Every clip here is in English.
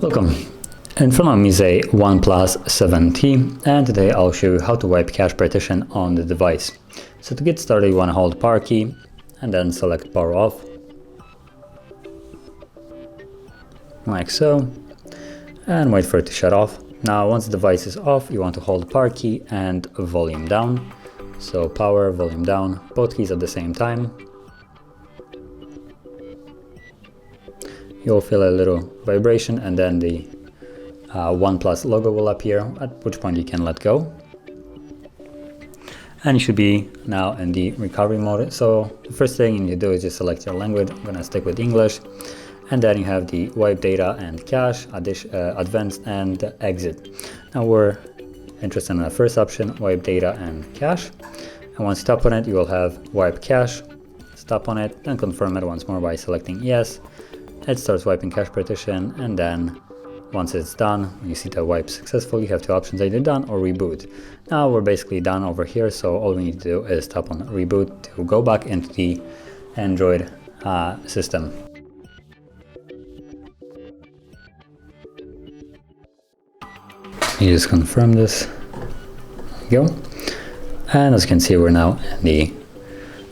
Welcome. In front of me is a OnePlus 7T, and today I'll show you how to wipe cache partition on the device. So to get started, you want to hold power key and then select power off, like so, and wait for it to shut off. Now once the device is off, you want to hold power key and volume down. So power, volume down, both keys at the same time. You'll feel a little vibration and then the OnePlus logo will appear, at which point you can let go. And you should be now in the recovery mode. So the first thing you need to do is just select your language. I'm going to stick with English. And then you have the wipe data and cache, advanced and exit. Now we're interested in the first option, wipe data and cache. And once you tap on it, you will have wipe cache. Stop on it and confirm it once more by selecting yes. It starts wiping cache partition, and then once it's done, you see the wipe successful. You have two options, either done or reboot. Now we're basically done over here, so all we need to do is tap on reboot to go back into the Android system. You just confirm this. There you go. And as you can see, we're now in the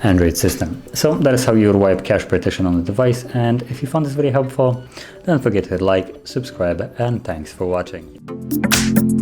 Android system. So that is how you would wipe cache partition on the device. And if you found this video helpful, don't forget to hit like, subscribe, and thanks for watching.